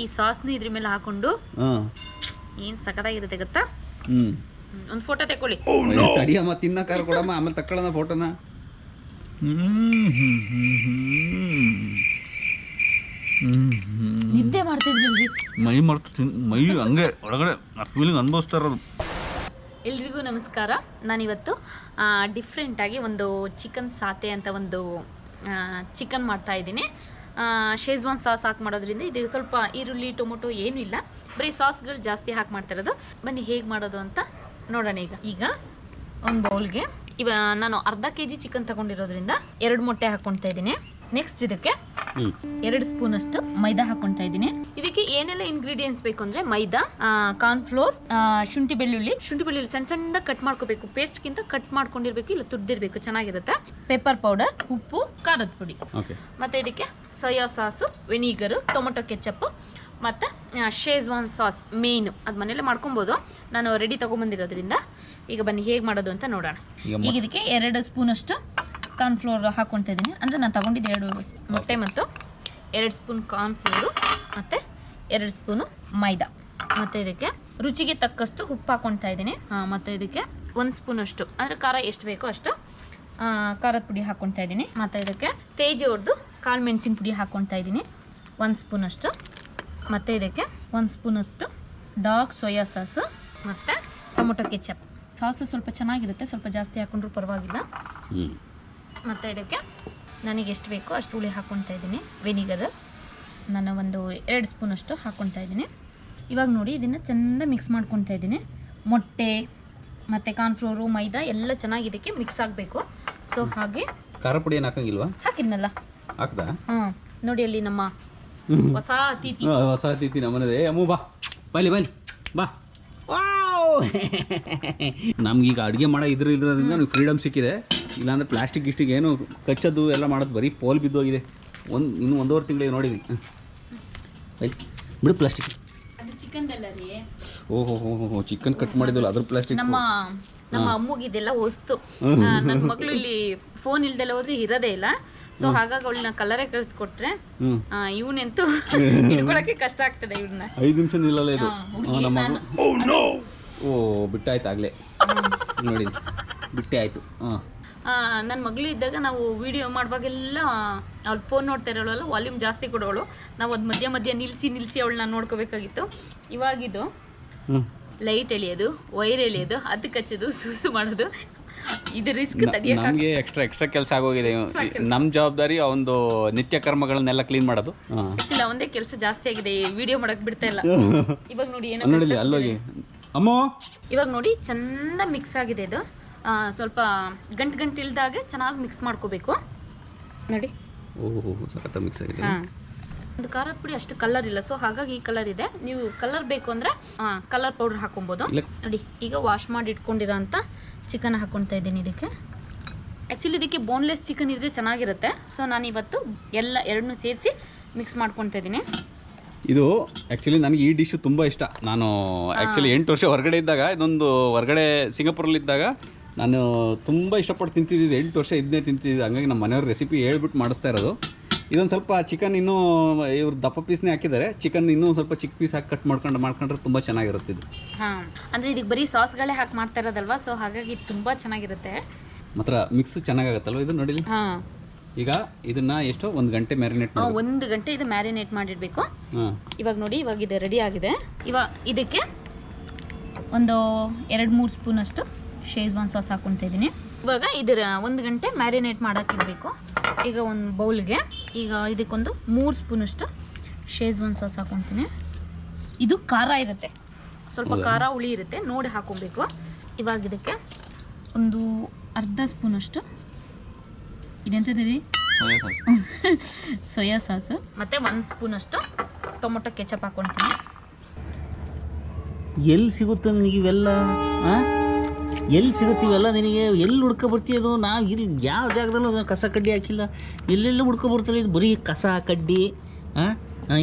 ಈ ಸಾಸ್ನ ಇದ್ರ ಮೇಲೆ ಹಾಕೊಂಡು ಏನು ಸಖತ್ತಾಗಿರುತ್ತೆ ಗೊತ್ತಾ? ಒಂದು ಫೋಟೋ ತಗೊಳ್ಳಿ. ತಡಿಯಮ್ಮ, ತಿನ್ನಕಾರ ಕೊಡಮ್ಮ, ಆಮೇಲೆ ತಕ್ಕೊಳ್ಳೋಣ ಫೋಟೋನ. ನಿದ್ದೆ ಮಾಡ್ತಿದ್ರಿ? ಮೈ ಮಾಡ್ತೀನಿ, ಮೈ ಹಂಗೆ ಒಳಗಡೆ ಆ ಫೀಲಿಂಗ್ ಅನುಭವಿಸ್ತಾ ಇರೋದು. ಎಲ್ರಿಗೂ ನಮಸ್ಕಾರ. ನಾನಿವತ್ತು ಡಿಫ್ರೆಂಟಾಗಿ ಒಂದು ಚಿಕನ್ ಸಾತೆ ಅಂತ ಒಂದು ಚಿಕನ್ ಮಾಡ್ತಾ ಇದ್ದೀನಿ. ಶೇಜ್ವಾನ್ ಸಾಸ್ ಹಾಕಿ ಮಾಡೋದ್ರಿಂದ ಇದು ಸ್ವಲ್ಪ ಈರುಳ್ಳಿ ಟೊಮೊಟೊ ಏನೂ ಇಲ್ಲ, ಬರೀ ಸಾಸ್ಗಳು ಜಾಸ್ತಿ ಹಾಕಿ ಮಾಡ್ತಾ ಇರೋದು. ಬನ್ನಿ ಹೇಗೆ ಮಾಡೋದು ಅಂತ ನೋಡೋಣ. ಈಗ ಒಂದು ಬೌಲ್ಗೆ ನಾನು ಅರ್ಧ kg ಚಿಕನ್ ತಗೊಂಡಿರೋದ್ರಿಂದ 2 ಮೊಟ್ಟೆ ಹಾಕ್ಕೊಳ್ತಾ ಇದ್ದೀನಿ. ನೆಕ್ಸ್ಟ್ ಇದಕ್ಕೆ 2 ಸ್ಪೂನ್ ಅಷ್ಟು ಮೈದಾ ಹಾಕ್ಕೊಳ್ತಾ ಇದ್ದೀನಿ. ಇದಕ್ಕೆ ಏನೆಲ್ಲ ಇಂಗ್ರೀಡಿಯೆಂಟ್ಸ್ ಬೇಕು ಅಂದ್ರೆ ಮೈದಾ, ಕಾರ್ನ್ಫ್ಲೋರ್, ಶುಂಠಿ ಬೆಳ್ಳುಳ್ಳಿ ಸಣ್ಣ ಸಣ್ಣ ಕಟ್ ಮಾಡ್ಕೋಬೇಕು. ಪೇಸ್ಟ್ಗಿಂತ ಕಟ್ ಮಾಡ್ಕೊಂಡಿರ್ಬೇಕು, ಇಲ್ಲ ತುರ್ದಿರ್ಬೇಕು, ಚೆನ್ನಾಗಿರುತ್ತೆ. ಪೆಪ್ಪರ್ ಪೌಡರ್, ಉಪ್ಪು, ಖಾರದ ಪುಡಿ, ಮತ್ತೆ ಇದಕ್ಕೆ soya sauce, vinegar, tomato ketchup, ಮತ್ತು ಶೇಜ್ವಾನ್ ಸಾಸ್ ಮೇನ್. ಅದು ಮನೇಲೆ ಮಾಡ್ಕೊಬೋದು, ನಾನು ರೆಡಿ ತೊಗೊಂಬಂದಿರೋದ್ರಿಂದ. ಈಗ ಬನ್ನಿ ಹೇಗೆ ಮಾಡೋದು ಅಂತ ನೋಡೋಣ. ಈಗ ಇದಕ್ಕೆ 2 ಸ್ಪೂನ್ ಅಷ್ಟು ಕಾರ್ನ್ಫ್ಲೋರ್ ಹಾಕ್ಕೊಳ್ತಾ ಇದ್ದೀನಿ. ಅಂದರೆ ನಾನು ತೊಗೊಂಡಿದ್ದು 2 ಮೊಟ್ಟೆ ಮತ್ತು 2 ಸ್ಪೂನ್ ಕಾರ್ನ್ಫ್ಲೋರು ಮತ್ತು 2 ಸ್ಪೂನು ಮೈದಾ. ಮತ್ತು ಇದಕ್ಕೆ ರುಚಿಗೆ ತಕ್ಕಷ್ಟು ಉಪ್ಪು ಹಾಕ್ಕೊಳ್ತಾ ಇದ್ದೀನಿ. ಮತ್ತು ಇದಕ್ಕೆ 1 ಸ್ಪೂನಷ್ಟು, ಅಂದರೆ ಖಾರ ಎಷ್ಟು ಬೇಕೋ ಅಷ್ಟು ಖಾರದ ಪುಡಿ ಹಾಕ್ಕೊಳ್ತಾ ಇದ್ದೀನಿ. ಮತ್ತು ಇದಕ್ಕೆ ತೇಜ್ ಅವ್ರದ್ದು ಕಾಳು ಮೆಣಸಿನ ಪುಡಿ ಹಾಕ್ಕೊಳ್ತಾ ಇದ್ದೀನಿ 1 ಸ್ಪೂನಷ್ಟು. ಮತ್ತು ಇದಕ್ಕೆ 1 ಸ್ಪೂನಷ್ಟು ಡಾರ್ಕ್ ಸೋಯಾ ಸಾಸು ಮತ್ತು ಟೊಮೊಟೊ ಕೆಚಪ್. ಸಾಸು ಸ್ವಲ್ಪ ಚೆನ್ನಾಗಿರುತ್ತೆ, ಸ್ವಲ್ಪ ಜಾಸ್ತಿ ಹಾಕ್ಕೊಂಡ್ರೂ ಪರವಾಗಿಲ್ಲ. ಮತ್ತು ಇದಕ್ಕೆ ನನಗೆ ಎಷ್ಟು ಬೇಕೋ ಅಷ್ಟು ಹುಳಿ ಹಾಕ್ಕೊಳ್ತಾ ಇದ್ದೀನಿ. ವಿನಿಗರ್ ನಾನು ಒಂದು 2 ಸ್ಪೂನಷ್ಟು ಹಾಕ್ಕೊಳ್ತಾ ಇದ್ದೀನಿ. ಇವಾಗ ನೋಡಿ, ಇದನ್ನು ಚೆಂದ ಮಿಕ್ಸ್ ಮಾಡ್ಕೊಳ್ತಾ ಇದ್ದೀನಿ. ಮೊಟ್ಟೆ ಮತ್ತು ಕಾರ್ನ್ಫ್ಲೋರು, ಮೈದಾ ಎಲ್ಲ ಚೆನ್ನಾಗಿ ಇದಕ್ಕೆ ಮಿಕ್ಸ್ ಆಗಬೇಕು. ಸೊ ಹಾಗೆ ಖಾರ ಪುಡಿ ಏನು ಹಾಕಂಗಿಲ್ವಾ? ಹಾಕಿದ್ನಲ್ಲ, ಹಾಕ್ದಾ? ನೋಡಿ ಅಲ್ಲಿ ನಮ್ಮ ಹೊಸ ಅತಿಥಿ ನಮ್ಮನೆ. ಅಮ್ಮು ಬಾ, ಬೈಲಿ ಬಾ. ನಮ್ಗೀಗ ಅಡುಗೆ ಮಾಡೋ ಇದ್ರಿಂದ ನೀವು ಫ್ರೀಡಮ್ ಸಿಕ್ಕಿದೆ. ಇಲ್ಲಾಂದರೆ ಪ್ಲಾಸ್ಟಿಕ್ ಗಿಸ್ಟಿಗೆ ಏನು ಕಚ್ಚೋದು ಎಲ್ಲ ಮಾಡೋದು ಬರೀ ಪೋಲ್ ಬಿದ್ದೋಗಿದೆ. ಇನ್ನೂ 1.5 ತಿಂಗಳಿಗೆ ನೋಡಿದ್ದೀನಿ. ಬಿಡು ಪ್ಲಾಸ್ಟಿಕ್. ಓಹೋ, ಚಿಕನ್ ಕಟ್ ಮಾಡಿದ್ವಲ್ಲ ಅದ್ರ ಪ್ಲಾಸ್ಟಿಕ್. ನಮ್ಮ ಅಮ್ಮಗೆ ಇದೆಲ್ಲ ವಸ್ತು. ನನ್ನ ಮಗಳು ಇಲ್ಲಿ ಫೋನ್ ಇಲ್ದೆಲ್ಲ ಹೋದ್ರೆ ಇರೋದೇ ಇಲ್ಲ. ಸೊ ಹಾಗಾಗಿ ಅವಳನ್ನ ಕಲರೇ ಕಳಿಸ್ಕೊಟ್ರೆ ಇವನಂತೂ ಹಿಡ್ಕೊಳಕ್ಕೆ ಕಷ್ಟ ಆಗ್ತದೆ. ಇವ್ರನ್ನ 5 ನಿಮಿಷ ನಿಲ್ಲಲ್ಲ ಇದು. ಬಿಟ್ಟಾಯ್ತು ಆಗ್ಲೇ ನೋಡಿ, ಬಿಟ್ಟೆ ಆಯ್ತು. ನನ್ನ ಮಗಳು ಇದ್ದಾಗ ನಾವು ವಿಡಿಯೋ ಮಾಡುವಾಗೆಲ್ಲ ಅವಳು ಫೋನ್ ನೋಡ್ತಾ ಇರೋಳಲ್ಲ, ವಾಲ್ಯೂಮ್ ಜಾಸ್ತಿ ಕೊಡೋಳು. ನಾವು ಅದು ಮಧ್ಯ ನಿಲ್ಲಿಸಿ ಅವಳನ್ನ ನೋಡ್ಕೋಬೇಕಾಗಿತ್ತು. ಇವಾಗಿದು ಲೈಟ್ ಎಳೆಯೋದು, ವೈರ್ ಎಳೆಯೋದು, ಅದಕ್ಕೆ ಹಚ್ಚೋದು, ಸೂಸು ಮಾಡೋದು, ಇದು ರಿಸ್ಕ್. ನಮಗೆ ಎಕ್ಸ್ಟ್ರಾ ಕೆಲಸ ಆಗೋಗಿದೆ. ನಮ್ಮ ಜವಾಬ್ದಾರಿ ಒಂದು ನಿತ್ಯ ಕರ್ಮಗಳನ್ನೆಲ್ಲ ಕ್ಲೀನ್ ಮಾಡೋದು. ಒಂದೇ ಕೆಲಸ ಜಾಸ್ತಿ ಆಗಿದೆ, ವಿಡಿಯೋ ಮಾಡಕ್ ಬಿಡ್ತಾ ಇಲ್ಲ. ಇವಾಗ ನೋಡಿ ಅಲ್ಲೋಗಿ ಅಮ್ಮ, ಇವಾಗ ನೋಡಿ ಚೆಂದ ಮಿಕ್ಸ್ ಆಗಿದೆ. ಇದು ಸ್ವಲ್ಪ ಗಂಟು ಇಲ್ದಾಗೆ ಚೆನ್ನಾಗಿ ಮಿಕ್ಸ್ ಮಾಡ್ಕೋಬೇಕು. ನೋಡಿ, ಸಖತ್ ಮಿಕ್ಸ್ ಆಗಿದೆ. ಒಂದು ಖಾರದ ಪುಡಿ ಅಷ್ಟು ಕಲರ್ ಇಲ್ಲ, ಸೊ ಹಾಗಾಗಿ ಈ ಕಲರ್ ಇದೆ. ನೀವು ಕಲರ್ ಬೇಕು ಅಂದ್ರೆ ಕಲರ್ ಪೌಡರ್ ಹಾಕೊಬೋದು. ನೋಡಿ, ಈಗ ವಾಶ್ ಮಾಡಿ ಇಟ್ಕೊಂಡಿರೋ ಅಂತ ಚಿಕನ್ ಹಾಕ್ಕೊಳ್ತಾ ಇದ್ದೀನಿ ಇದಕ್ಕೆ. ಆ್ಯಕ್ಚುಲಿ ಇದಕ್ಕೆ ಬೋನ್ಲೆಸ್ ಚಿಕನ್ ಇದ್ರೆ ಚೆನ್ನಾಗಿರುತ್ತೆ. ಸೊ ನಾನು ಇವತ್ತು ಎರಡನ್ನೂ ಸೇರಿಸಿ ಮಿಕ್ಸ್ ಮಾಡ್ಕೊಳ್ತಾ ಇದ್ದೀನಿ. ಇದು ಆ್ಯಕ್ಚುಲಿ ನನಗೆ ಈ ಡಿಶ್ಶು ತುಂಬ ಇಷ್ಟ. ನಾನು ಆ್ಯಕ್ಚುಲಿ 8 ವರ್ಷ ಹೊರಗಡೆ ಇದ್ದಾಗ, ಇದೊಂದು ಹೊರಗಡೆ ಸಿಂಗಾಪುರಲ್ಲಿದ್ದಾಗ ನಾನು ತುಂಬ ಇಷ್ಟಪಟ್ಟು ತಿಂತಿದ್ದಿದ್ದು. 8 ವರ್ಷ ಇದನ್ನೇ ತಿಂತಿದ್ದೆ. ಹಂಗಾಗಿ ನಮ್ಮ ಮನೆಯವ್ರ ರೆಸಿಪಿ ಹೇಳ್ಬಿಟ್ಟು ಮಾಡಿಸ್ತಾ ಇರೋದು. ಇದೊಂದು ಸ್ವಲ್ಪ ಚಿಕನ್ ಇನ್ನೂ ಇವ್ರು ದಪ್ಪ ಪೀಸ್ನೇ ಹಾಕಿದ್ದಾರೆ. ಚಿಕನ್ ಇನ್ನೂ ಸ್ವಲ್ಪ ಚಿಕ್ಕ ಪೀಸ್ ಹಾಕಿ ಕಟ್ ಮಾಡ್ಕೊಂಡ್ರೆ ತುಂಬ ಚೆನ್ನಾಗಿರುತ್ತೆ ಇದು. ಅಂದರೆ ಇದಕ್ಕೆ ಬರೀ ಸಾಸ್ಗಳೇ ಹಾಕಿ ಮಾಡ್ತಾ ಇರೋದಲ್ವಾ, ಸೊ ಹಾಗಾಗಿ ತುಂಬ ಚೆನ್ನಾಗಿರುತ್ತೆ. ಮಾತ್ರ ಮಿಕ್ಸ್ ಚೆನ್ನಾಗಾಗತ್ತಲ್ವ ಇದು. ನೋಡಿ, ಈಗ ಇದನ್ನ ಎಷ್ಟು 1 ಗಂಟೆ ಮ್ಯಾರಿನೇಟ್ ಮಾಡಿ 1 ಗಂಟೆ ಇದು ಮ್ಯಾರಿನೇಟ್ ಮಾಡಿಡಬೇಕು. ಇವಾಗ ನೋಡಿ, ಇವಾಗ ಇದು ರೆಡಿ ಆಗಿದೆ. ಇವಾಗ ಇದಕ್ಕೆ ಒಂದು 2-3 ಸ್ಪೂನ್ ಅಷ್ಟು ಶೇಜ್ವಾನ್ ಸಾಸ್ ಹಾಕ್ಕೊಳ್ತಾ ಇದ್ದೀನಿ. ಇವಾಗ ಇದರ 1 ಗಂಟೆ ಮ್ಯಾರಿನೇಟ್ ಮಾಡೋಕ್ಕಿಡಬೇಕು. ಈಗ ಒಂದು ಬೌಲ್ಗೆ ಈಗ ಇದಕ್ಕೊಂದು 3 ಸ್ಪೂನಷ್ಟು ಶೇಜ್ವಾನ್ ಸಾಸ್ ಹಾಕ್ಕೊಳ್ತೀನಿ. ಇದು ಖಾರ ಇರುತ್ತೆ, ಸ್ವಲ್ಪ ಖಾರ ಹುಳಿ ಇರುತ್ತೆ, ನೋಡಿ ಹಾಕ್ಕೊಬೇಕು. ಇವಾಗ ಇದಕ್ಕೆ ಒಂದು ಅರ್ಧ ಸ್ಪೂನಷ್ಟು ಇದೆಂತದ್ರಿ ಸೋಯಾ ಸಾಸು ಮತ್ತು 1 ಸ್ಪೂನಷ್ಟು ಟೊಮೊಟೊ ಕೆಚಪ್ ಹಾಕ್ಕೊಳ್ತೀನಿ. ಎಲ್ಲಿ ಸಿಗುತ್ತೆ ನನಗೆ ಇವೆಲ್ಲ? ಎಲ್ಲಿ ಸಿಗುತ್ತೆ ಇವೆಲ್ಲ ನಿನಗೆ? ಎಲ್ಲಿ ಹುಡ್ಕೊಬರ್ತೀಯದು? ನಾವು ಇಲ್ಲಿ ಯಾವ ಜಾಗದಲ್ಲೂ ಕಸ ಕಡ್ಡಿ ಹಾಕಿಲ್ಲ. ಎಲ್ಲೆಲ್ಲ ಹುಡ್ಕೊಬರ್ತಾರೆ ಇದು ಬರೀ ಕಸ ಕಡ್ಡಿ,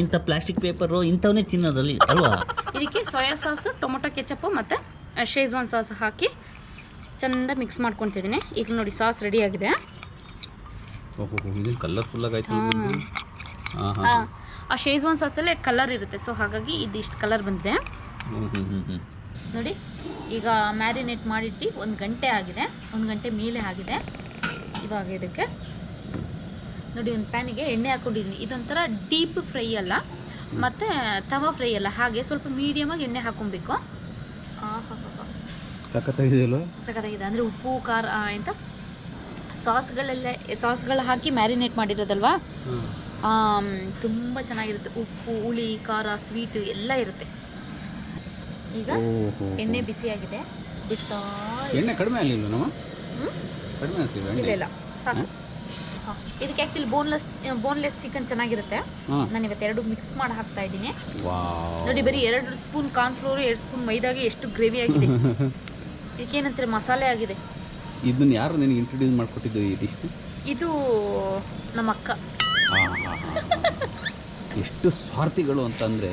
ಇಂಥ ಪ್ಲಾಸ್ಟಿಕ್ ಪೇಪರು ಇಂಥವನ್ನೇ ತಿನ್ನೋದಲ್ಲಿ ಅಲ್ವಾ? ಇದಕ್ಕೆ ಸೋಯಾ ಸಾಸು, ಟೊಮೊಟೊ ಕೆಚಪ್ಪು ಮತ್ತು ಶೇಜ್ವಾನ್ ಸಾಸ್ ಹಾಕಿ ಚೆಂದ ಮಿಕ್ಸ್ ಮಾಡ್ಕೊತಿದ್ದೀನಿ. ಈಗ ನೋಡಿ, ಸಾಸ್ ರೆಡಿ ಆಗಿದೆ. ಇದು ಕಲರ್ಫುಲ್ ಆಗಾಯ್ತು. ಆ ಶೇಜ್ವಾನ್ ಸಾಸಲ್ಲೇ ಕಲರ್ ಇರುತ್ತೆ. ಸೊ ಹಾಗಾಗಿ ಇದಿಷ್ಟು ಕಲರ್ ಬಂದಿದೆ ನೋಡಿ. ಈಗ ಮ್ಯಾರಿನೇಟ್ ಮಾಡಿಟ್ಟು 1 ಗಂಟೆ ಆಗಿದೆ, 1 ಗಂಟೆ ಮೇಲೆ ಆಗಿದೆ. ಇವಾಗ ಇದಕ್ಕೆ ನೋಡಿ ಒಂದು ಪ್ಯಾನಿಗೆ ಎಣ್ಣೆ ಹಾಕ್ಕೊಂಡಿದ್ದೀನಿ. ಇದೊಂಥರ ಡೀಪ್ ಫ್ರೈ ಅಲ್ಲ ಮತ್ತು ತವಾ ಫ್ರೈ ಅಲ್ಲ, ಹಾಗೆ ಸ್ವಲ್ಪ ಮೀಡಿಯಮಾಗಿ ಎಣ್ಣೆ ಹಾಕ್ಕೊಬೇಕು. ಸಖತ್ತಾಗಿದೆ. ಅಂದರೆ ಉಪ್ಪು ಖಾರ ಎಂತ ಸಾಸ್ಗಳು ಹಾಕಿ ಮ್ಯಾರಿನೇಟ್ ಮಾಡಿರೋದಲ್ವಾ, ತುಂಬ ಚೆನ್ನಾಗಿರುತ್ತೆ. ಉಪ್ಪು, ಹುಳಿ, ಖಾರ, ಸ್ವೀಟು ಎಲ್ಲ ಇರುತ್ತೆ. ಈಗ ಎಣ್ಣೆ ಬಿಸಿಯಾಗಿದೆ, ಬಿಡ್ತಾ ಎಣ್ಣೆ ಕಡಿಮೆ ಆಗಲಿಲ್ಲ ನಮ್ಮ ಕಡಿಮೆ ಆಗ್ತಿದೆ. ಇಲ್ಲ ಸಾಕು. ಇದಕ್ಕೆ ಆ್ಯಕ್ಚುಲಿ ಬೋನ್ಲೆಸ್ ಚಿಕನ್ ಚೆನ್ನಾಗಿರುತ್ತೆ. ನಾನು ಇವತ್ತು 2 ಮಿಕ್ಸ್ ಮಾಡಿ ಹಾಕ್ತಾ ಇದ್ದೀನಿ ನೋಡಿ. ಬರೀ 2 ಸ್ಪೂನ್ ಕಾರ್ನ್ಫ್ಲೋರ್, 2 ಸ್ಪೂನ್ ಮೈದಾಗೆ ಎಷ್ಟು ಗ್ರೇವಿ ಆಗಿದೆ. ಇದಕ್ಕೇನಂತಾರೆ ಮಸಾಲೆ ಆಗಿದೆ. ಇದನ್ನ ಯಾರು ನಿನಗೆ ಇಂಟ್ರೊಡ್ಯೂಸ್ ಮಾಡಿಕೊಟ್ಟಿದ್ದು ಈ ಡಿಶ್? ಇದು ನಮ್ಮ ಅಕ್ಕ. ಎಷ್ಟು ಸ್ವಾರ್ಥಿಗಳು ಅಂತಂದರೆ,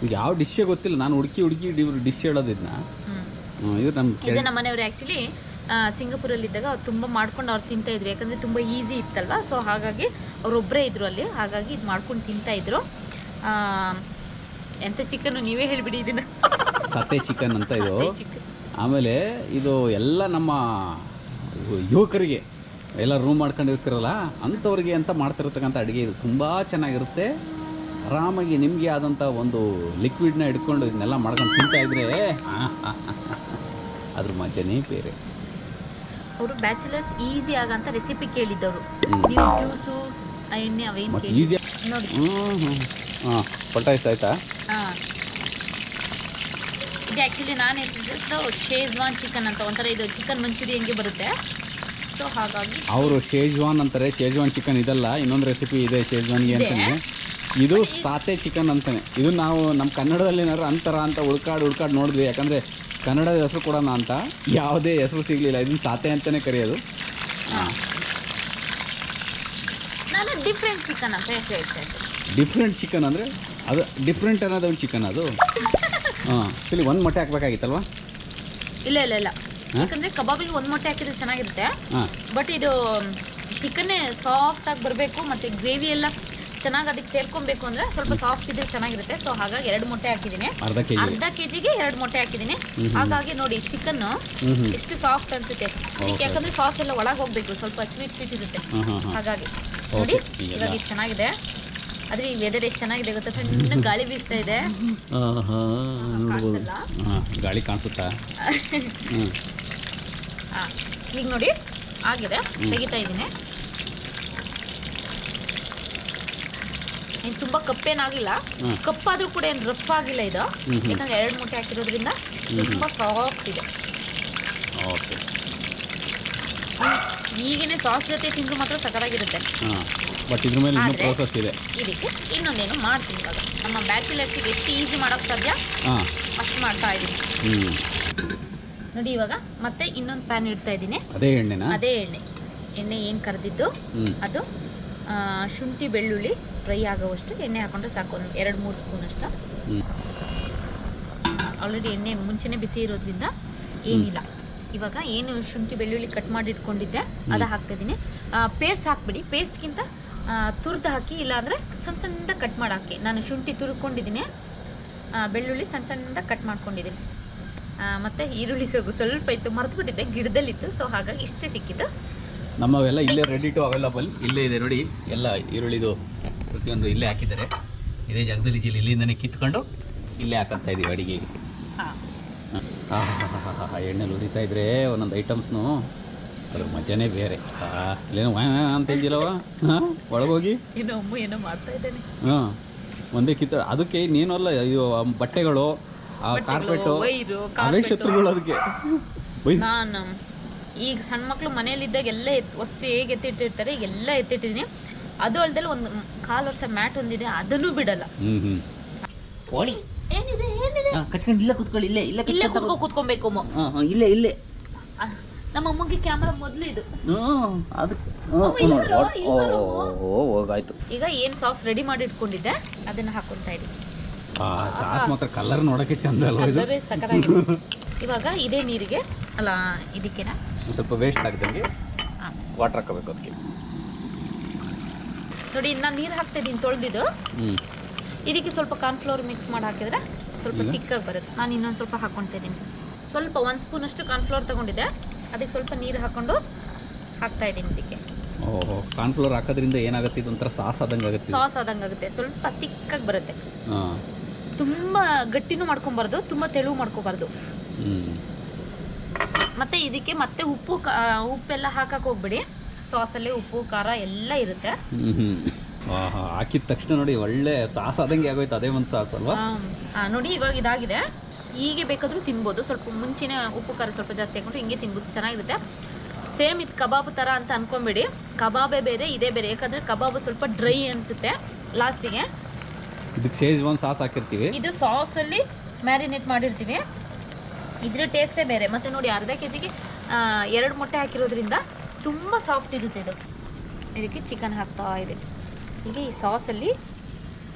ಈಗ ಯಾವ ಡಿಶ್ಶೇ ಗೊತ್ತಿಲ್ಲ, ನಾನು ಹುಡುಕಿ ಡಿಶ್ ಹೇಳೋದಿದ್ನ. ಇದು ನಮ್ಮ ಮನೆಯವರು ಆ್ಯಕ್ಚುಲಿ ಸಿಂಗಾಪುರಲ್ಲಿದ್ದಾಗ ಅವ್ರು ತುಂಬ ಮಾಡ್ಕೊಂಡು ಅವ್ರು ತಿಂತಾಯಿದ್ರು, ಯಾಕಂದರೆ ತುಂಬ ಈಸಿ ಇತ್ತಲ್ವ. ಸೊ ಹಾಗಾಗಿ ಅವರೊಬ್ಬರೇ ಇದ್ದರು ಅಲ್ಲಿ, ಹಾಗಾಗಿ ಇದು ಮಾಡ್ಕೊಂಡು ತಿಂತಾಯಿದ್ರು. ಎಂಥ ಚಿಕನ್ನು ನೀವೇ ಹೇಳಿಬಿಡಿ ಇದನ್ನು. ಸತೆ ಚಿಕನ್ ಅಂತ ಇದು. ಆಮೇಲೆ ಇದು ಎಲ್ಲ ನಮ್ಮ ಯುವಕರಿಗೆ ಎಲ್ಲ ರೂಮ್ ಮಾಡ್ಕೊಂಡಿರ್ತಿರಲ್ಲ ಅಂಥವ್ರಿಗೆ ಅಂತ ಮಾಡ್ತಿರ್ತಕ್ಕಂಥ ಅಡುಗೆ. ಇದು ತುಂಬ ಚೆನ್ನಾಗಿರುತ್ತೆ. ಆರಾಮಾಗಿ ನಿಮಗೆ ಆದಂಥ ಒಂದು ಲಿಕ್ವಿಡ್ನ ಹಿಡ್ಕೊಂಡು ಇದನ್ನೆಲ್ಲ ಮಾಡ್ಕೊಂಡು ತಿಂತಾಯಿದ್ರೆ ಅದ್ರ ಮಜನೇ ಬೇರೆ. ಅವರು ಬ್ಯಾಚುಲರ್ಸ್ ಈಸಿ ಆಗಂತ ರೆಸಿಪಿ ಕೇಳಿದ್ದವರು. ನೀವು ಜ್ಯೂಸು ಎಣ್ಣೆ ಅವೇನು ಈಸಿ ನೋಡಿ. ಪಟಾಯ್ಸ್ ಆಯ್ತಾ? ಇದು ಆ್ಯಕ್ಚುಲಿ ನಾನು ಹೆಸರಿಸಿದ್ದು ಶೇಜ್ವಾನ್ ಚಿಕನ್ ಅಂತ, ಒಂಥರ ಇದು ಚಿಕನ್ ಮಂಚೂರಿ ಹೆಂಗೆ ಬರುತ್ತೆ. ಸೊ ಹಾಗಾಗಿ ಅವರು ಶೇಜ್ವಾನ್ ಅಂತಾರೆ. ಶೇಜ್ವಾನ್ ಚಿಕನ್ ಇದಲ್ಲ, ಇನ್ನೊಂದು ರೆಸಿಪಿ ಇದೆ ಶೇಜ್ವಾನ್ಗೆ ಅಂತಾನೆ. ಇದು ಸಾತೆ ಚಿಕನ್ ಅಂತಾನೆ. ಇದು ನಾವು ನಮ್ಮ ಕನ್ನಡದಲ್ಲಿ ಏನಾದ್ರು ಅಂತಾರ ಅಂತ ಹುಡ್ಕಾಡಿ ನೋಡಿದ್ವಿ. ಯಾಕಂದರೆ ಕನ್ನಡದ ಹೆಸರು ಕೊಡೋಣ ಅಂತ ಯಾವುದೇ ಹೆಸರು ಸಿಗಲಿಲ್ಲ. ಇದನ್ನು ಸಾತೆ ಅಂತಲೇ ಕರೆಯೋದು. ನಾನು ಡಿಫ್ರೆಂಟ್ ಚಿಕನ್ ಅಂತ ಹೇಳ್ತಾ ಇದ್ದೆ. ಡಿಫ್ರೆಂಟ್ ಚಿಕನ್ ಅಂದರೆ ಅದು ಡಿಫ್ರೆಂಟ್ ಅನ್ನೋದು ಒಂದು ಚಿಕನ್ ಅದು. ಆ್ಯಕ್ಚುಲಿ 1 ಮೊಟ್ಟೆ ಹಾಕ್ಬೇಕಾಗಿತ್ತಲ್ವಾ? ಇಲ್ಲ ಯಾಕಂದರೆ ಕಬಾಬಿಗೆ 1 ಮೊಟ್ಟೆ ಹಾಕಿದ್ರೆ ಚೆನ್ನಾಗಿರುತ್ತೆ. ಬಟ್ ಇದು ಚಿಕನ್ನೇ ಸಾಫ್ಟಾಗಿ ಬರಬೇಕು ಮತ್ತು ಗ್ರೇವಿ ಎಲ್ಲ ಚೆನ್ನಾಗಿ ಅದಕ್ಕೆ ಸೇರ್ಕೊಬೇಕು ಅಂದರೆ ಸ್ವಲ್ಪ ಸಾಫ್ಟ್ ಇದ್ರೆ ಚೆನ್ನಾಗಿರುತ್ತೆ. ಸೊ ಹಾಗಾಗಿ 2 ಮೊಟ್ಟೆ ಹಾಕಿದ್ದೀನಿ. ಅರ್ಧ ಕೆಜಿಗೆ 2 ಮೊಟ್ಟೆ ಹಾಕಿದ್ದೀನಿ. ಹಾಗಾಗಿ ನೋಡಿ ಚಿಕನ್ ಎಷ್ಟು ಸಾಫ್ಟ್ ಅನ್ಸುತ್ತೆ. ಅದಕ್ಕೆ ಯಾಕಂದರೆ ಸಾಸ್ ಎಲ್ಲ ಒಳಗೆ ಹೋಗಬೇಕು, ಸ್ವಲ್ಪ ಸ್ವೀಟ್ ಇರುತ್ತೆ. ಹಾಗಾಗಿ ನೋಡಿ ಇವಾಗ ಇದು ಚೆನ್ನಾಗಿದೆ. ಆದರೆ ಈ ವೆದರ್ ಎಷ್ಟು ಚೆನ್ನಾಗಿದೆ ಗೊತ್ತಾ, ಸಣ್ಣ ಗಾಳಿ ಬೀಸ್ತಾ ಇದೆ. ಗಾಳಿ ಕಾಣಿಸುತ್ತಾ? ಈಗ ನೋಡಿ ಆಗಿದೆ, ತೆಗಿತಾ ಇದ್ದೀನಿ. ಏನು ತುಂಬ ಕಪ್ಪೇನಾಗಿಲ್ಲ, ಕಪ್ಪಾದರೂ ಕೂಡ ಏನು ರಫ್ ಆಗಿಲ್ಲ ಇದು. ಯಾಕಂದರೆ 2 ಮೊಟ್ಟೆ ಹಾಕಿರೋದ್ರಿಂದ ತುಂಬ ಸಾಫ್ಟ್ ಇದೆ. ಓಕೆ, ಈಗಿನ ಸಾಸ್ ಜೊತೆ ತಿಂದ್ರು ಮಾತ್ರ ಸಕತ್ತಾಗಿರುತ್ತೆ. ಬಟ್ ಇದ್ರ ಮೇಲೆ ಇನ್ನೂ ಪ್ರೋಸೆಸ್ ಇದೆ. ಇದಕ್ಕೆ ಇನ್ನೊಂದೇನು ಮಾಡ್ತೀನಿ ಇವಾಗ. ನಮ್ಮ ಬ್ಯಾಚುಲರ್ಸಿಗೆ ಎಷ್ಟು ಈಸಿ ಮಾಡೋಕ್ಕೆ ಸಾಧ್ಯ ಅಷ್ಟು ಮಾಡ್ತಾ ಇದ್ದೀನಿ ನೋಡಿ. ಇವಾಗ ಮತ್ತೆ ಇನ್ನೊಂದು ಪ್ಯಾನ್ ಇಡ್ತಾ ಇದ್ದೀನಿ. ಅದೇ ಎಣ್ಣೆ ಏನು ಕರೆದಿದ್ದು ಅದು. ಶುಂಠಿ ಬೆಳ್ಳುಳ್ಳಿ ಫ್ರೈ ಆಗೋವಷ್ಟು ಎಣ್ಣೆ ಹಾಕೊಂಡ್ರೆ ಸಾಕು, ಒಂದು 2-3 ಸ್ಪೂನ್ ಅಷ್ಟು. ಆಲ್ರೆಡಿ ಎಣ್ಣೆ ಮುಂಚೆನೇ ಬಿಸಿ ಇರೋದ್ರಿಂದ ಏನಿಲ್ಲ. ಇವಾಗ ಏನು ಶುಂಠಿ ಬೆಳ್ಳುಳ್ಳಿ ಕಟ್ ಮಾಡಿ ಇಟ್ಕೊಂಡಿದ್ದೆ ಅದು ಹಾಕ್ತಾಯಿದ್ದೀನಿ. ಪೇಸ್ಟ್ ಹಾಕ್ಬಿಡಿ, ಪೇಸ್ಟ್ಗಿಂತ ತುರ್ದು ಹಾಕಿ, ಇಲ್ಲಾಂದರೆ ಸಣ್ಣ ಕಟ್ ಮಾಡಿ ಹಾಕಿ. ನಾನು ಶುಂಠಿ ತುರ್ಕೊಂಡಿದ್ದೀನಿ, ಬೆಳ್ಳುಳ್ಳಿ ಸಣ್ಣ ಕಟ್ ಮಾಡ್ಕೊಂಡಿದ್ದೀನಿ. ಮತ್ತು ಈರುಳ್ಳಿ ಸ್ವಲ್ಪ ಇತ್ತು, ಮರೆತುಬಿಟ್ಟಿದ್ದೆ, ಗಿಡದಲ್ಲಿತ್ತು. ಸೊ ಹಾಗಾಗಿ ಇಷ್ಟೇ ಸಿಕ್ಕಿದ್ದು. ನಮ್ಮವೆಲ್ಲ ಇಲ್ಲೇ ರೆಡಿ ಟು ಅವೈಲಬಲ್ ಇಲ್ಲೇ ಇದೆ ನೋಡಿ. ಎಲ್ಲ ಈರುಳ್ಳಿದು ಪ್ರತಿಯೊಂದು ಇಲ್ಲೇ ಹಾಕಿದ್ದಾರೆ. ಇದೇ ಜಾಗದಲ್ಲಿ ಇಲ್ಲಿಂದನೇ ಕಿತ್ಕೊಂಡು ಇಲ್ಲೇ ಹಾಕಂತ ಇದ್ದೀವಿ ಅಡುಗೆಗೆ. ಎಣ್ಣೆಲಿ ಉರಿತಾ ಇದ್ರೆ ಒಂದೊಂದು ಐಟಮ್ಸ್ನು ಅದ್ರ ಮಜಾನೇ ಬೇರೆ. ಇಲ್ಲೇನೋ ಅಂತ ಇದ್ದಿಲ್ಲವ ಒಳಗೋಗಿ ಏನೋ ಮಾಡ್ತಾ ಇದ್ದೇನೆ. ಒಂದೇ ಅದಕ್ಕೆ ನೀನಲ್ಲ ಇದು ಬಟ್ಟೆಗಳು, ಕಾರ್ಪೆಟು, ಅವೇ ಶತ್ರುಗಳು ಅದಕ್ಕೆ. ನಾನು ಈಗ ಸಣ್ಣ ಮಕ್ಕಳು ಮನೆಯಲ್ಲಿದ್ದಾಗ ಎಲ್ಲ ವಸ್ತು ಹೇಗೆ ಎತ್ತಿಟ್ಟಿರ್ತಾರೆ, ಎಲ್ಲ ಎತ್ತಿಟ್ಟಿದ್ದೀನಿ. ಅದು ಅಲ್ದಲ್ಲಿ ಒಂದು 1/4 ವರ್ಷ ಮ್ಯಾಟ್ ಒಂದಿದೆ, ಅದನ್ನು ಬಿಡಲ್ಲ. ಏನಿದೆ ಕಚ್ಕೊಂಡು ಕೂತ್ಕೊಳ್ಳಿ. ಇಲ್ಲೇ ಕೂತ್ಕೊಬೇಕು. ಇಲ್ಲೇ ನಮ್ಮ ಅಮ್ಮಗೆ ಕ್ಯಾಮ್ರಾ ಮೊದಲು ಇದು. ಹೋಗಾಯ್ತು. ಈಗ ಏನು ಸಾಸ್ ರೆಡಿ ಮಾಡಿ ಇಟ್ಕೊಂಡಿದ್ದೆ ಅದನ್ನು ಹಾಕೊಳ್ತಾ ಇದ್ದೀನಿ. ಸಾಸ್ ಮಾತ್ರ ಕಲರ್ ನೋಡೋಕ್ಕೆ ಚಂದ ಅಲ್ವಾ ಇದು? ಸಕ್ಕತ್ತಾಗಿದೆ. ಇವಾಗ ಇದೇ ನೀರಿಗೆ ಅಲ್ಲ ಇದಕ್ಕೆನಾ ಸ್ವಲ್ಪ ವೇಸ್ಟ್ ಆಗ್ದಂಗೆ ವಾಟರ್ ಹಾಕೋಬೇಕು ಅದಕ್ಕೆ. ನೋಡಿ ನಾನು ನೀರು ಹಾಕ್ತಾ ಇದ್ದೀನಿ ತೊಳೆದಿದ್ದು. ಇದಕ್ಕೆ ಸ್ವಲ್ಪ ಕಾರ್ನ್ಫ್ಲವರ್ ಮಿಕ್ಸ್ ಮಾಡಿ ಹಾಕಿದ್ರೆ ಸ್ವಲ್ಪ ತಿಕ್ಕಾಗಿ ಬರುತ್ತೆ. ನಾನು ಇನ್ನೊಂದು ಸ್ವಲ್ಪ ಹಾಕ್ಕೊಳ್ತಾ ಇದ್ದೀನಿ. ಸ್ವಲ್ಪ 1 ಸ್ಪೂನಷ್ಟು ಕಾರ್ನ್ಫ್ಲವರ್ ತೊಗೊಂಡಿದ್ದೆ, ಅದಕ್ಕೆ ಸ್ವಲ್ಪ ನೀರು ಹಾಕ್ಕೊಂಡು ಹಾಕ್ತಾ ಇದ್ದೀನಿ ಇದಕ್ಕೆ. ಓಹೋ, ಕಾರ್ನ್ಫ್ಲವರ್ ಹಾಕೋದ್ರಿಂದ ಏನಾಗುತ್ತೆ, ಇದೊಂಥರ ಸಾಸ್ ಆದಂಗೆ ಆಗುತ್ತೆ. ಸಾಸ್ ಆದಂಗೆ ಆಗುತ್ತೆ, ಸ್ವಲ್ಪ ತಿಕ್ಕಾಗಿ ಬರುತ್ತೆ. ತುಂಬ ಗಟ್ಟಿನೂ ಮಾಡ್ಕೊಬಾರ್ದು, ತುಂಬ ತೆಳು ಮಾಡ್ಕೋಬಾರ್ದು. ಮತ್ತು ಇದಕ್ಕೆ ಮತ್ತೆ ಉಪ್ಪೆಲ್ಲ ಹಾಕಕ್ಕೆ ಹೋಗ್ಬಿಡಿ. ಸಾಸಲ್ಲಿ ಉಪ್ಪು ಖಾರ ಎಲ್ಲ ಇರುತ್ತೆ. ಹಾಕಿದ ತಕ್ಷಣ ನೋಡಿ ಒಳ್ಳೆ ಸಾಸ್ ಆದಂಗೆ ಆಗೋಯ್ತು. ಅದೇ ಒಂದು ಸಾಸ್ ಅಲ್ವಾ? ನೋಡಿ ಇವಾಗ ಇದಾಗಿದೆ. ಹೀಗೆ ಬೇಕಾದರೂ ತಿನ್ಬೋದು. ಸ್ವಲ್ಪ ಮುಂಚೆನೇ ಉಪ್ಪು ಖಾರ ಸ್ವಲ್ಪ ಜಾಸ್ತಿ ಹಾಕೊಂಡು ಹಿಂಗೆ ತಿನ್ಬೋದು, ಚೆನ್ನಾಗಿರುತ್ತೆ. ಸೇಮ್ ಇದು ಕಬಾಬ್ ಥರ ಅಂತ ಅನ್ಕೊಂಬೇಡಿ. ಕಬಾಬೇ ಬೇರೆ, ಇದೇ ಬೇರೆ. ಯಾಕಂದರೆ ಕಬಾಬ್ ಸ್ವಲ್ಪ ಡ್ರೈ ಅನಿಸುತ್ತೆ ಲಾಸ್ಟಿಗೆ. ಇದಕ್ಕೆ ಶೇಜ್ವಾನ್ ಸಾಸ್ ಹಾಕಿರ್ತೀವಿ. ಇದು ಸಾಸಲ್ಲಿ ಮ್ಯಾರಿನೇಟ್ ಮಾಡಿರ್ತೀವಿ. ಇದ್ರ ಟೇಸ್ಟೇ ಬೇರೆ. ಮತ್ತು ನೋಡಿ ಅರ್ಧ ಕೆಜಿಗೆ 2 ಮೊಟ್ಟೆ ಹಾಕಿರೋದ್ರಿಂದ ತುಂಬ ಸಾಫ್ಟ್ ಇರುತ್ತೆ ಇದು. ಇದಕ್ಕೆ ಚಿಕನ್ ಹಾಕ್ತಾ ಇದೆ. ಈಗ ಈ ಸಾಸಲ್ಲಿ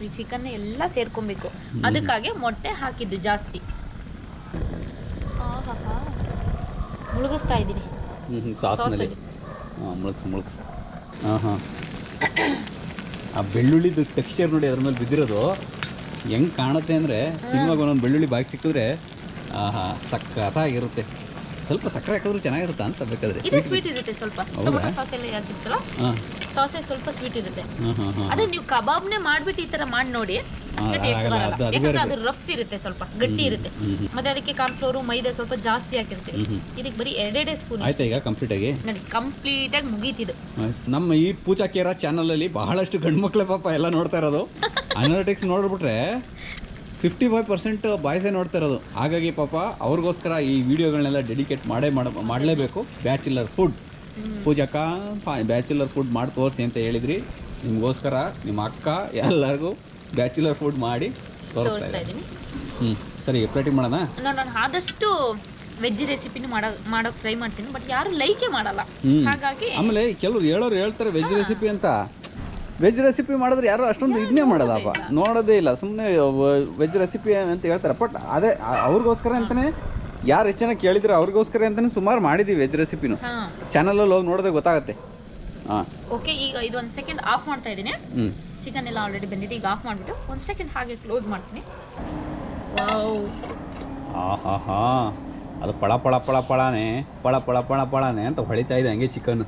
ಈ ಚಿಕನ್ ಎಲ್ಲ ಸೇರ್ಕೊಬೇಕು. ಅದಕ್ಕಾಗಿ ಮೊಟ್ಟೆ ಹಾಕಿದ್ದು ಜಾಸ್ತಿ. ಮುಳುಗಿಸ್ತಾ ಇದ್ದೀನಿ ಸಾಸ್ನಲ್ಲಿ. ಮುಳುಗ್ಸು. ಆ ಬೆಳ್ಳುಳ್ಳಿದು ಟೆಕ್ಸ್ಚರ್ ನೋಡಿ ಅದ್ರ ಮೇಲೆ ಬಿದ್ದಿರೋದು ಹೆಂಗೆ ಕಾಣುತ್ತೆ ಅಂದರೆ, ತಿನ್ನುವಾಗ ಒಂದೊಂದು ಬೆಳ್ಳುಳ್ಳಿ ಬಾಯಿಗೆ ಸಿಕ್ಕಿದ್ರೆ ಸಖತ್ತಾಗಿರುತ್ತೆ. ಸ್ವಲ್ಪ ಸಕ್ಕರೆ ಹಾಕಿದ್ರೆ ಚೆನ್ನಾಗಿರುತ್ತೆ ಅಂತ ಬೇಕಾದ್ರೆ. ಇದು ಸ್ವೀಟ್ ಇರುತ್ತೆ ಸ್ವಲ್ಪ. ಟೊಮೆಟೊ ಸಾಸ್ ಎಲ್ಲ ಹಾಕಿರ್ತಾರೋ ಸಾಸೇ ಸ್ವಲ್ಪ ಸ್ವೀಟ್ ಇರುತ್ತೆ. ಅದೇ ನೀವು ಕಬಾಬ್ನೇ ಮಾಡ್ಬಿಟ್ಟು ಈ ತರ ಮಾಡಿ ನೋಡಿ, ಅಷ್ಟೇ ಟೇಸ್ಟ್ ಬರಲ್ಲ. ಯಾಕಂದ್ರೆ ಅದು ರಫ್ ಇರುತ್ತೆ, ಸ್ವಲ್ಪ ಗಟ್ಟಿ ಇರುತ್ತೆ. ಮತ್ತೆ ಅದಕ್ಕೆ ಕಾರ್ನ್ಫ್ಲೋರು ಮೈದಾ ಸ್ವಲ್ಪ ಜಾಸ್ತಿ ಹಾಕಿರ್ತೀವಿ. ಇದಕ್ಕೆ ಬರೀ 2 ಸ್ಪೂನ್ ಆಯ್ತಾ. ಈಗ ಕಂಪ್ಲೀಟ್ ಆಗಿ ನೋಡಿ, ಕಂಪ್ಲೀಟ್ ಆಗಿ ಮುಗೀತಿದ್ದು. ನಮ್ಮ ಈ ಪೂಜಾ ಕೆ ರಾಜ್ ಚಾನಲ್ ಅಲ್ಲಿ ಬಹಳಷ್ಟು ಗಂಡು ಮಕ್ಕಳೇ ಪಾಪ ಎಲ್ಲ ನೋಡ್ತಾ ಇರೋದು. ಅನಾಲಿಟಿಕ್ಸ್ ನೋಡ್ಬಿಟ್ರೆ 55% ಬಾಯ್ಸೇ ನೋಡ್ತಾ ಇರೋದು. ಹಾಗಾಗಿ ಪಾಪ ಅವ್ರಿಗೋಸ್ಕರ ಈ ವಿಡಿಯೋಗಳನ್ನೆಲ್ಲ ಡೆಡಿಕೇಟ್ ಮಾಡಲೇಬೇಕು. ಬ್ಯಾಚುಲರ್ ಫುಡ್ ಪೂಜಾಕ ಬ್ಯಾಚುಲರ್ ಫುಡ್ ಮಾಡಿ ತೋರಿಸಿ ಅಂತ ಹೇಳಿದ್ರಿ. ನಿಮಗೋಸ್ಕರ ನಿಮ್ಮ ಅಕ್ಕ ಎಲ್ಲರಿಗೂ ಬ್ಯಾಚುಲರ್ ಫುಡ್ ಮಾಡಿ ತೋರಿಸ್ತಾ ಇದ್ದೀನಿ. ಸರಿ, ಪ್ಲೇಟಿಂಗ್ ಮಾಡೋಣ. ನಾನು ಆದಷ್ಟು ವೆಜ್ ರೆಸಿಪಿನೂ ಮಾಡೋಕೆ ಟ್ರೈ ಮಾಡ್ತೀನಿ, ಬಟ್ ಯಾರು ಲೈಕೇ ಮಾಡಲ್ಲ. ಹಾಗಾಗಿ ಆಮೇಲೆ ಕೆಲವರು ಹೇಳ್ತಾರೆ ವೆಜ್ ರೆಸಿಪಿ ಅಂತ. ವೆಜ್ ರೆಸಿಪಿ ಮಾಡಿದ್ರೆ ಯಾರು ಅಷ್ಟೊಂದು ಇದನ್ನೇ ಮಾಡೋದಪ್ಪ, ನೋಡೋದೇ ಇಲ್ಲ. ಸುಮ್ಮನೆ ವೆಜ್ ರೆಸಿಪಿ ಅಂತ ಹೇಳ್ತಾರೆ. ಬಟ್ ಅದೇ ಅವ್ರಿಗೋಸ್ಕರ ಅಂತಲೇ ಯಾರು ಎಷ್ಟು ಜನ ಕೇಳಿದ್ರೆ ಅವ್ರಿಗೋಸ್ಕರ ಅಂತಲೇ ಸುಮಾರು ಮಾಡಿದ್ದೀವಿ ವೆಜ್ ರೆಸಿಪಿನೂ. ಚಾನಲಲ್ಲಿ ಹೋಗಿ ನೋಡಿದ್ರೆ ಗೊತ್ತಾಗುತ್ತೆ. ಓಕೆ, ಈಗ ಇದು 1 ಸೆಕೆಂಡ್ ಆಫ್ ಮಾಡ್ತಾ ಇದ್ದೀನಿ. ಚಿಕನ್ ಎಲ್ಲ ಆಲ್ರೆಡಿ ಬಂದಿದೆ. ಈಗ ಆಫ್ ಮಾಡಿಬಿಟ್ಟು 1 ಸೆಕೆಂಡ್ ಹಾಗೆ ಕ್ಲೋಸ್ ಮಾಡ್ತೀನಿ. ಆಹಾ, ಅದು ಪಳ ಪಳ ಪಳ ಪಳಾನೆ ಪಳ ಪಳ ಪಳ ಪಳಾನೆ ಅಂತ ಹೊಳಿತಾ ಇದೆ ಹಂಗೆ ಚಿಕನ್.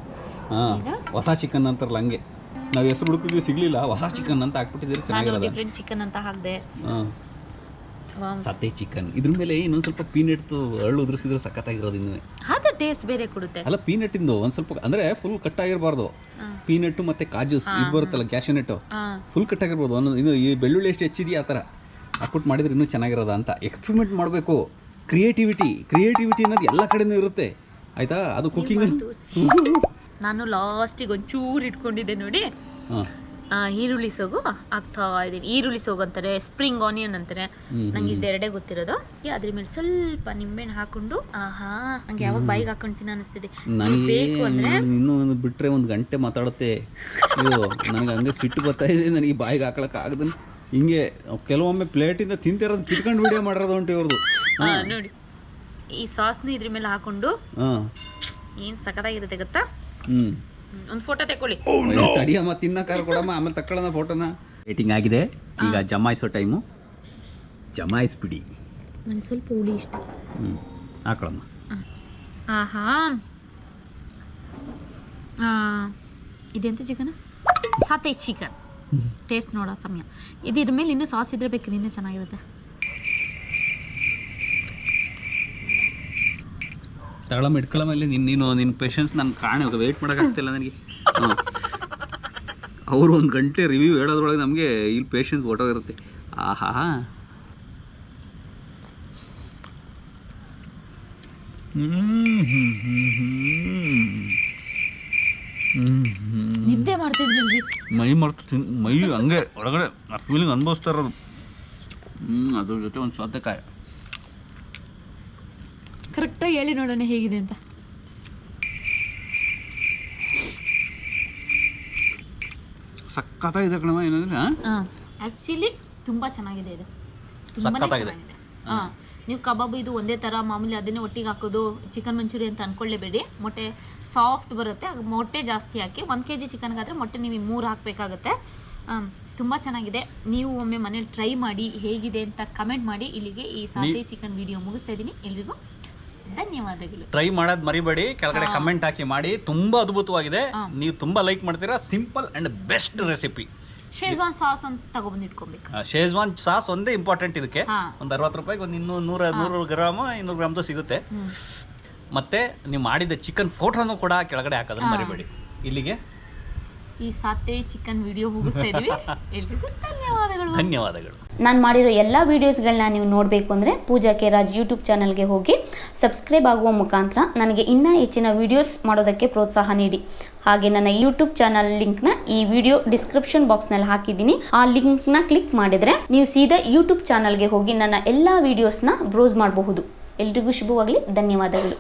ಹೊಸ ಚಿಕನ್ ಅಂತಾರಲ್ಲ ಹಂಗೆ. ನಾವು ಹೆಸರು ಹುಡುಕಿದ್ವಿ, ಸಿಗ್ಲಿಲ್ಲ. ಹೊಸ ಚಿಕನ್ ಅಂತ ಹಾಕ್ಬಿಟ್ಟಿದ್ದೀರಿ, ಚೆನ್ನಾಗಿರೋದು. ಡಿಫ್ರೆಂಟ್ ಚಿಕನ್ ಅಂತ ಹಾಕಿದೆ. ಸತೆ ಚಿಕನ್. ಇದ್ರ ಮೇಲೆ ಇನ್ನೊಂದು ಸ್ವಲ್ಪ ಪೀನಟ್ ಅರಳು ಉದುರಿಸಿದ್ರೆ ಸಖತ್ತಾಗಿರೋದು. ಇನ್ನೂ ಅದು ಟೇಸ್ಟ್ ಬೇರೆ ಕೊಡುತ್ತೆ. ಅಲ್ಲ, ಪೀನಟ್ಟಿಂದು ಒಂದು ಸ್ವಲ್ಪ ಅಂದರೆ ಫುಲ್ ಕಟ್ ಆಗಿರಬಾರ್ದು. ಪೀನಟ್ಟು ಮತ್ತು ಕಾಜು ಇದು ಬರುತ್ತಲ್ಲ, ಕ್ಯಾಶ್ಯೂನಟ್ಟು ಫುಲ್ ಕಟ್ ಆಗಿರ್ಬೋದು. ಇನ್ನು ಈ ಬೆಳ್ಳುಳ್ಳಿ ಎಷ್ಟು ಹೆಚ್ಚಿದೆಯಾ ಆ ಥರ ಹಾಕ್ಬಿಟ್ಟು ಮಾಡಿದ್ರೆ ಇನ್ನೂ ಚೆನ್ನಾಗಿರೋದ ಅಂತ. ಎಕ್ಸ್ಪೆರಿಮೆಂಟ್ ಮಾಡಬೇಕು. ಕ್ರಿಯೇಟಿವಿಟಿ ಅನ್ನೋದು ಎಲ್ಲ ಕಡೆನೂ ಇರುತ್ತೆ, ಆಯಿತಾ. ಅದು ಕುಕಿಂಗ್. ನಾನು ಲಾಸ್ಟಿಗೆ ಒಂಚೂರು ಇಟ್ಕೊಂಡಿದ್ದೆ ನೋಡಿ, ಈರುಳ್ಳಿ ಸೋಗು ಹಾಕ್ತಾ ಇದ್ದೀನಿ. ಈರುಳ್ಳಿ ಸೋಗು ಅಂತಾರೆ, ಸ್ಪ್ರಿಂಗ್ ಆನಿಯನ್ ಅಂತಾರೆ. ನಂಗೆ ಇದೆರಡೇ ಗೊತ್ತಿರೋದು. ಅದ್ರ ಮೇಲೆ ಸ್ವಲ್ಪ ನಿಂಬೆಹಣ್ಣು ಹಾಕೊಂಡು ನಂಗೆ ಯಾವಾಗ ಬಾಯಿಗೆ ಹಾಕೊಂತೀನಿ ಅನಿಸ್ತಿದೆ. ಬೇಕು ಅಂದರೆ ಇನ್ನೂ ಬಿಟ್ಟರೆ 1 ಗಂಟೆ ಮಾತಾಡುತ್ತೆ ಇದು. ನನಗೆ ಹಂಗೆ ಸಿಟ್ಟು ಬರ್ತಾ ಇದೆ, ನನಗೆ ಬಾಯಿಗೆ ಹಾಕೊಳಕ್ಕೆ ಆಗದನ್ನು. ಹಿಂಗೆ ಕೆಲವೊಮ್ಮೆ ಪ್ಲೇಟಿಂದ ತಿಂತಿರೋದು ಕಿತ್ಕೊಂಡು ವಿಡಿಯೋ ಮಾಡಿರೋದು ಉಂಟು ಇವ್ರದ್ದು. ನೋಡಿ, ಈ ಸಾಸ್ನ ಇದ್ರ ಮೇಲೆ ಹಾಕೊಂಡು ಏನು ಸಖತ್ತಾಗಿರುತ್ತೆ ಗೊತ್ತಾ. ಒಂದು ಫೋಟೋ ತಗೊಳ್ಳಿ. ತಡಿಯಮ್ಮ, ತಿನ್ನಕ್ಕಾರ ಕೊಡಮ್ಮ, ಆಮೇಲೆ ತಕೊಳ್ಳೋಣ ಫೋಟೋನ. ವೇಟಿಂಗ್ ಆಗಿದೆ, ಈಗ ಜಮಾಯಿಸೋ ಟೈಮು. ಜಮಾಯಿಸ್ಬಿಡಿ. ನಂಗೆ ಸ್ವಲ್ಪ ಹುಳಿ ಇಷ್ಟ. ಹಾಕೊಳ್ಳಮ್ಮ. ಇದೆಂತ ಚಿಕನ್? ಸಾತೈ ಚಿಕನ್. ಟೇಸ್ಟ್ ನೋಡೋ ಸಮಯ ಇದು. ಇದ್ರ ಮೇಲೆ ಇನ್ನೂ ಸಾಸ್ ಇದ್ರೆ ಬೇಕು, ಇನ್ನೂ ಚೆನ್ನಾಗಿರುತ್ತೆ. ತಗೊಳಮ್ಮ, ಇಟ್ಕೊಳ್ಳಮ್ಮ. ಇಲ್ಲಿ ನಿನ್ನ ಪೇಷನ್ಸ್ ನಾನು ಕಾಣೆ ವೆಯ್ಟ್ ಮಾಡೋಕ್ಕಾಗ್ತಿಲ್ಲ ನನಗೆ. ಅವರು 1 ಗಂಟೆ ರಿವ್ಯೂ ಹೇಳೋದ್ರೊಳಗೆ ನಮಗೆ ಇಲ್ಲಿ ಪೇಷನ್ಸ್ ಹೊಟ್ಟೋಗಿರುತ್ತೆ. ಆಹಾ, ನಿದ್ದೆ ಮಾಡ್ತಿದ್ರಿ. ಮೈ ಮರ್ತು ಮೈ ಹಂಗೆ ಒಳಗಡೆ ಆ ಫೀಲಿಂಗ್ ಅನುಭವಿಸ್ತಾ ಇರೋದು. ಅದ್ರ ಜೊತೆ ಒಂದು ಸೌತೆಕಾಯಿ. ಕರೆಕ್ಟಾಗಿ ಹೇಳಿ ನೋಡೋಣ ಹೇಗಿದೆ ಅಂತ. ಸಖತ್ತಾಗಿದೆ ಕಣವ. ಏನಂದ್ರೆ ಆ್ಯಕ್ಚುಲಿ ತುಂಬ ಚೆನ್ನಾಗಿದೆ ಇದು. ಸಖತ್ತಾಗಿದೆ. ನೀವು ಕಬಾಬ್ ಇದು ಒಂದೇ ಥರ ಮಾಮೂಲಿ ಅದನ್ನೇ ಒಟ್ಟಿಗೆ ಹಾಕೋದು ಚಿಕನ್ ಮಂಚೂರಿ ಅಂತ ಅಂದ್ಕೊಳ್ಳೇಬೇಡಿ. ಮೊಟ್ಟೆ ಸಾಫ್ಟ್ ಬರುತ್ತೆ, ಮೊಟ್ಟೆ ಜಾಸ್ತಿ ಹಾಕಿ. 1 kg ಚಿಕನ್ಗಾದರೆ ಮೊಟ್ಟೆ ನೀವು 3 ಹಾಕಬೇಕಾಗುತ್ತೆ. ತುಂಬ ಚೆನ್ನಾಗಿದೆ. ನೀವು ಒಮ್ಮೆ ಮನೇಲಿ ಟ್ರೈ ಮಾಡಿ ಹೇಗಿದೆ ಅಂತ ಕಮೆಂಟ್ ಮಾಡಿ. ಇಲ್ಲಿಗೆ ಈ ಸಾತೆ ಚಿಕನ್ ವಿಡಿಯೋ ಮುಗಿಸ್ತಾ ಇದ್ದೀನಿ. ಎಲ್ರಿಗೂ ಧನ್ಯವಾದಗಳು. ಟ್ರೈ ಮಾಡೋದು ಮರಿಬೇಡಿ, ಕೆಳಗಡೆ ಕಮೆಂಟ್ ಹಾಕಿ ಮಾಡಿ. ತುಂಬಾ ಅದ್ಭುತವಾಗಿದೆ, ನೀವು ತುಂಬಾ ಲೈಕ್ ಮಾಡ್ತೀರಾ. Simple and best recipe. Schezwan sauce ಅಂತ ತಗೊಬಂದು ಇಟ್ಕೊಬೇಕು. ಶೇಜ್ವಾನ್ ಸಾಸ್ ಒಂದೇ ಇಂಪಾರ್ಟೆಂಟ್ ಇದಕ್ಕೆ. ಒಂದು 60 ರೂಪಾಯಿಗೆ ಒಂದು 100 ಗ್ರಾಮ್ 200 ಗ್ರಾಮ್ದು ಸಿಗುತ್ತೆ. ಮತ್ತೆ ನೀವು ಮಾಡಿದ ಚಿಕನ್ ಫೋಟೋನು ಕೂಡ ಕೆಳಗಡೆ ಹಾಕೋದನ್ನ ಮರಿಬೇಡಿ. ಇಲ್ಲಿಗೆ ಈ ಸಾತೆ ಚಿಕನ್ ವಿಡಿಯೋ ಮುಗಿಸ್ತಾ ಇದೀವಿ. ಎಲ್ರಿಗೂ ಧನ್ಯವಾದಗಳು. ಧನ್ಯವಾದಗಳು. ನಾನು ಮಾಡಿರೋ ಎಲ್ಲ ವೀಡಿಯೋಸ್ಗಳನ್ನ ನೀವು ನೋಡಬೇಕು ಅಂದರೆ ಪೂಜಾ ಕೆ ರಾಜ್ ಯೂಟ್ಯೂಬ್ ಚಾನಲ್ಗೆ ಹೋಗಿ ಸಬ್ಸ್ಕ್ರೈಬ್ ಆಗುವ ಮುಖಾಂತರ ನನಗೆ ಇನ್ನೂ ಹೆಚ್ಚಿನ ವೀಡಿಯೋಸ್ ಮಾಡೋದಕ್ಕೆ ಪ್ರೋತ್ಸಾಹ ನೀಡಿ. ಹಾಗೆ ನನ್ನ ಯೂಟ್ಯೂಬ್ ಚಾನಲ್ ಲಿಂಕ್ನ ಈ ವಿಡಿಯೋ ಡಿಸ್ಕ್ರಿಪ್ಷನ್ ಬಾಕ್ಸ್ನಲ್ಲಿ ಹಾಕಿದ್ದೀನಿ. ಆ ಲಿಂಕ್ನ ಕ್ಲಿಕ್ ಮಾಡಿದರೆ ನೀವು ಸೀದಾ ಯೂಟ್ಯೂಬ್ ಚಾನಲ್ಗೆ ಹೋಗಿ ನನ್ನ ಎಲ್ಲ ವೀಡಿಯೋಸ್ನ ಬ್ರೌಸ್ ಮಾಡಬಹುದು. ಎಲ್ರಿಗೂ ಶುಭವಾಗಲಿ. ಧನ್ಯವಾದಗಳು.